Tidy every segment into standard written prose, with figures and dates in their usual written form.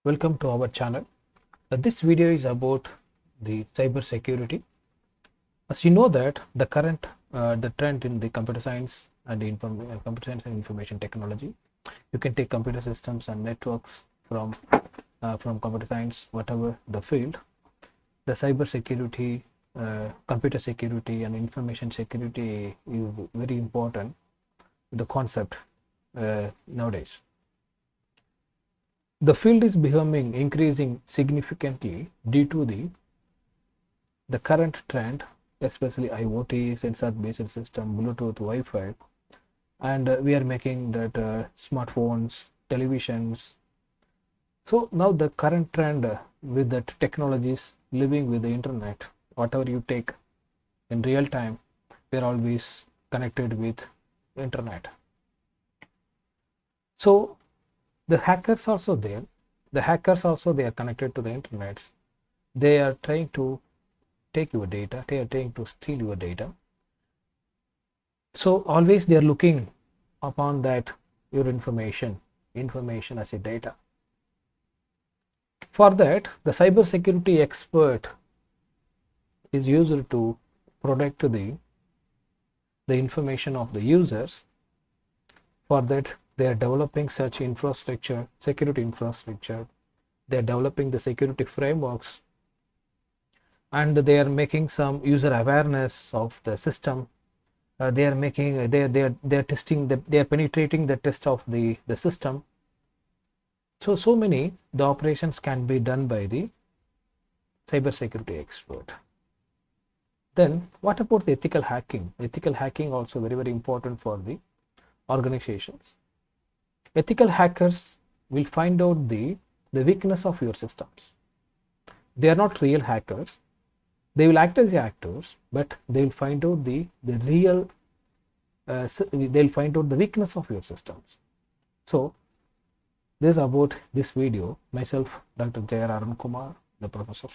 Welcome to our channel. This video is about the cyber security. As you know that the current the trend in the computer science and computer science and information technology, you can take computer systems and networks from computer science, whatever the field. The cyber security, computer security and information security is very important, the concept nowadays. The field is becoming increasing significantly due to the current trend, especially IoT, sensor-based system, Bluetooth, Wi-Fi, and we are making that smartphones, televisions. So now the current trend with the technologies, living with the internet, whatever you take in real time, we are always connected with internet. So the hackers also there. The hackers also, they are connected to the internet. They are trying to take your data. They are trying to steal your data. So always they are looking upon that your information as a data. For that, the cybersecurity expert is used to protect the information of the users. For that, they are developing such infrastructure, security infrastructure. They are developing the security frameworks, and they are making some user awareness of the system. They are making they are testing that they are penetrating the test of the system. So many the operations can be done by the cybersecurity expert. Then what about the ethical hacking? Ethical hacking also very important for the organizations. Ethical hackers will find out the weakness of your systems. They are not real hackers. They will act as the actors, but they will find out the real they'll find out the weakness of your systems. So this is about this video. Myself, Dr.J.R.Arunkumar, the professor.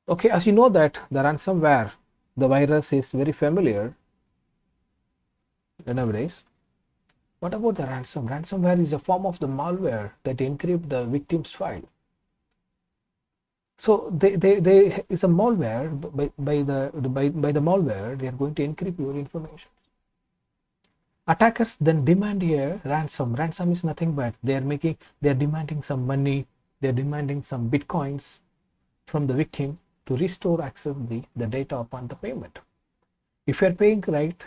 Okay, as you know that the ransomware, the virus is very familiar nowadays. What about the ransom? Ransomware is a form of the malware that encrypt the victim's file. So they is a malware. By the malware, they are going to encrypt your information. Attackers then demand a ransom. Ransom is nothing but they are demanding some money. They are demanding some bitcoins from the victim to restore access the data upon the payment. If you are paying right,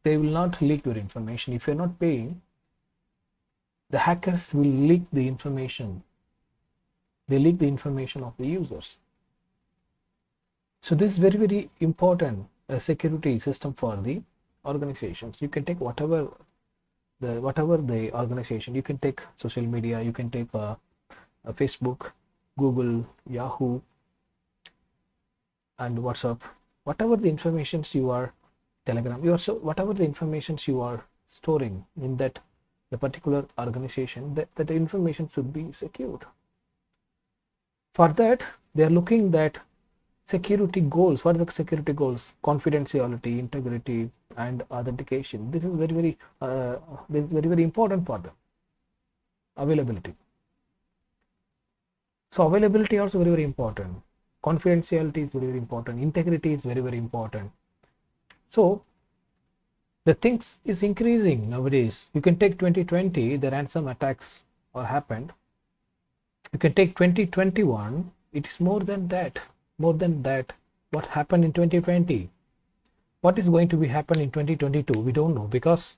they will not leak your information. If you are not paying, the hackers will leak the information. They leak the information of the users. So this is very important security system for the organizations. You can take whatever the organization. You can take social media. You can take Facebook, Google, Yahoo, and WhatsApp. Whatever the informations you are Telegram, whatever the informations you are storing in the particular organization, that the information should be secured. For that, they are looking that security goals. What are the security goals? Confidentiality, integrity, and authentication. This is very important for them. Availability. So availability also very important. Confidentiality is very important. Integrity is very important. So the things is increasing nowadays. You can take 2020, the ransom attacks happened. You can take 2021, it is more than that. What happened in 2020? What is going to be happen in 2022? We don't know, because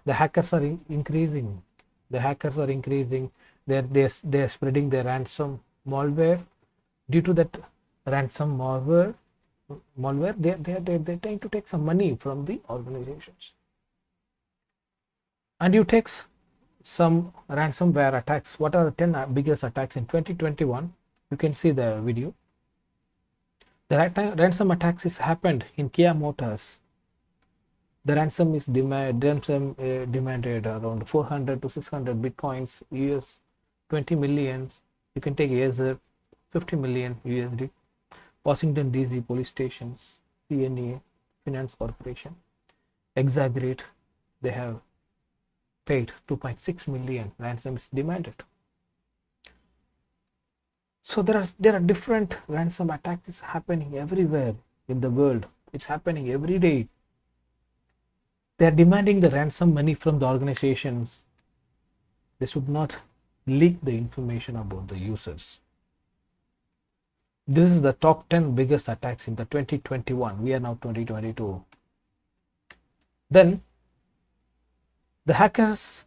the hackers are increasing. The hackers are increasing. They're spreading their ransom malware. Due to that ransom malware, they're trying to take some money from the organizations. And you take some ransomware attacks. What are the 10 biggest attacks in 2021? You can see the video. The ransom attacks is happened in Kia Motors. The ransom is demanded around 400 to 600 bitcoins, US 20 million. You can take Acer 50 million USD. Washington DC police stations, CNA, Finance Corporation, Exaggerate, they have paid. 2.6 million ransom is demanded. So there are different ransom attacks happening everywhere in the world. It's happening every day. They are demanding the ransom money from the organizations. They should not leak the information about the users. This is the top 10 biggest attacks in the 2021. We are now 2022. Then the hackers,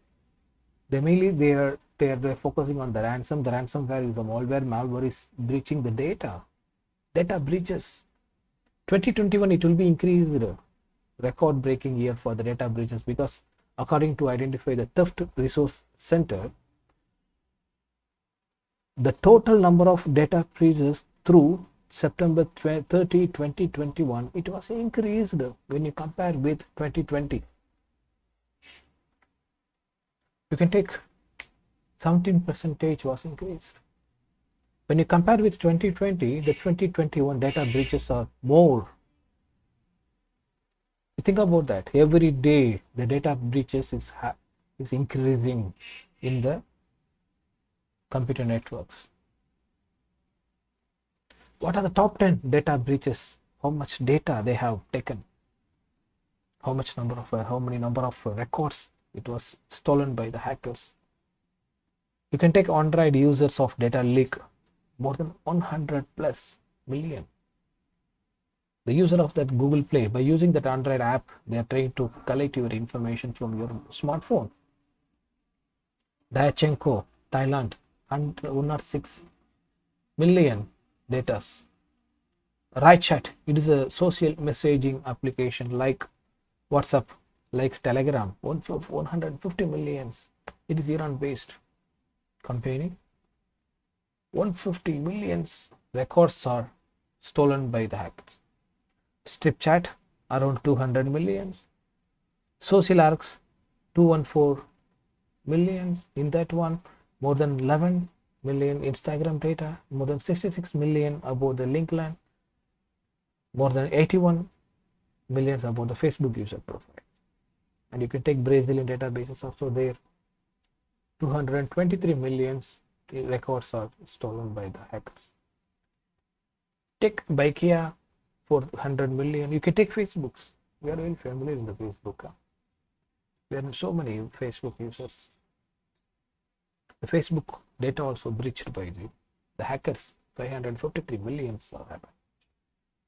they're focusing on the ransom. The ransomware is the malware is breaching the data breaches. 2021 it will be increased, record breaking year for the data breaches, because according to Identify the Theft Resource Center, the total number of data breaches through September 30, 2021, it was increased when you compare with 2020. You can take 17% was increased. When you compare with 2020, the 2021 data breaches are more. You think about that. Every day the data breaches is increasing in the computer networks. What are the top 10 data breaches? How much data they have taken? How many number of records it was stolen by the hackers? You can take Android users of data leak, more than 100 plus million. The user of that Google Play, by using that Android app, they are trying to collect your information from your smartphone. Diachenko, Thailand, 106 million data. RightChat, it is a social messaging application like WhatsApp, like Telegram, 150 millions. It is Iran based company. 150 millions records are stolen by the hackers. StripChat, around 200 millions. SocialArcs, 214 millions. In that one, more than 11 million Instagram data, more than 66 million about the Linkland, more than 81 millions about the Facebook user profile. And you can take Brazilian databases also there. 223 millions records are stolen by the hackers. Take Baikia, 400 million. You can take Facebooks. We are very familiar in the Facebook. There are so many Facebook users. The Facebook data also breached by the hackers. 553 millions are happened.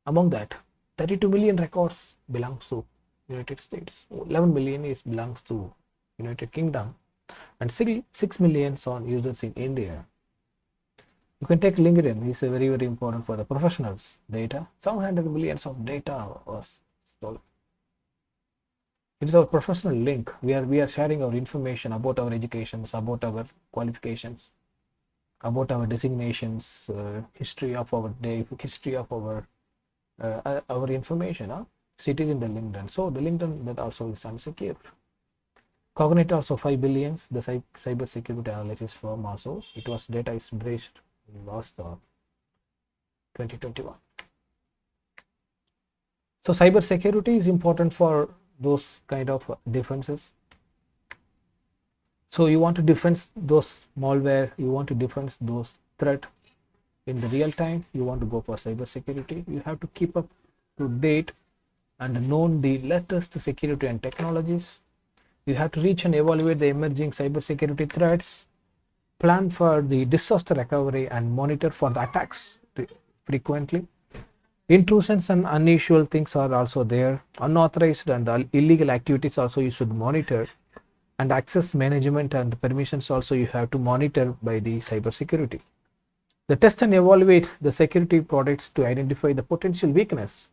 Among that, 32 million records belongs to United States. 11 million belongs to United Kingdom, and 6 millions on users in India. You can take LinkedIn. It's very, very important for the professionals. Data, 700 millions of data was stolen. It is our professional link. We are sharing our information about our educations, about our qualifications, about our designations, history of our day, history of our information. So it is in the LinkedIn. So the LinkedIn that also is unsecure. Cognite also 5 billions. The cyber security analysis firm also. It was data is breached last 2021. So cyber security is important for those kind of defenses. So you want to defend those malware, you want to defend those threat in the real time, you want to go for cyber security. You have to keep up to date and known the latest security and technologies. You have to reach and evaluate the emerging cyber security threats, plan for the disaster recovery, and monitor for the attacks frequently. Intrusions and unusual things are also there. Unauthorized and illegal activities also you should monitor, and access management and permissions also you have to monitor by the cyber security. The test and evaluate the security products to identify the potential weakness.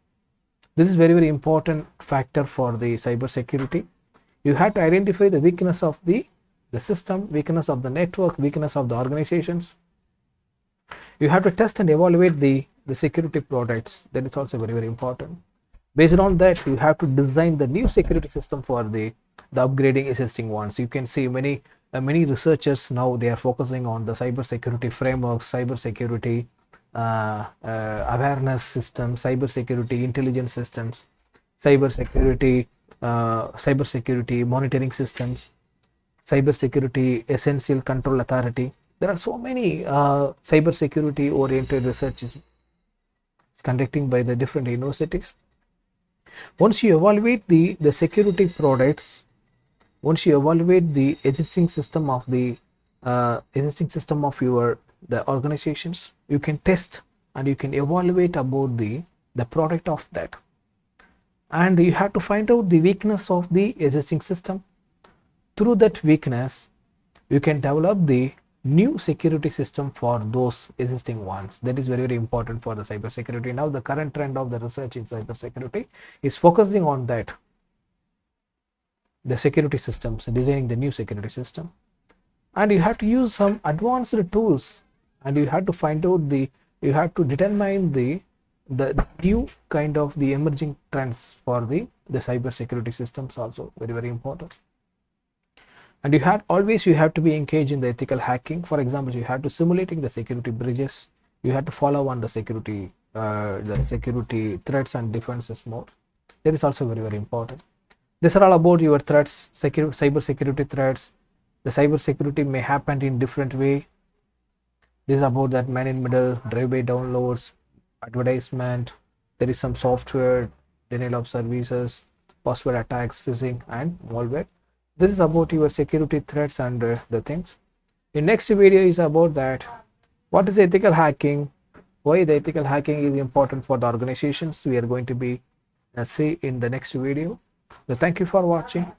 This is very, very important factor for the cyber security. You have to identify the weakness of the system, weakness of the network, weakness of the organizations. You have to test and evaluate the security products. That is also very, very important. Based on that, you have to design the new security system for the upgrading existing ones. You can see many researchers now, they are focusing on the cyber security frameworks, cyber security awareness systems, cyber security intelligence systems, cyber security monitoring systems. cybersecurity essential control authority. There are so many cybersecurity oriented researches conducting by the different universities. Once you evaluate the security products, once you evaluate the existing system of your the organizations, you can test and you can evaluate about the product of that, and you have to find out the weakness of the existing system. Through that weakness, you can develop the new security system for those existing ones. That is very, very important for the cybersecurity. Now the current trend of the research in cybersecurity is focusing on that, the security systems, designing the new security system. And you have to use some advanced tools, and you have to find out you have to determine the new kind of the emerging trends for the cybersecurity systems, also very, very important. And you have to be engaged in the ethical hacking. For example, you have to simulating the security breaches, you have to follow on the security threats and defenses mode. That is also very, very important. These are all about your threats, cyber security threats. The cyber security may happen in different way. This is about that man in middle, drive-by downloads, advertisement. There is some software, denial of services, password attacks, phishing, and malware. This is about your security threats and the things. The next video is about that. What is ethical hacking? Why the ethical hacking is important for the organizations? We are going to be see in the next video. So thank you for watching.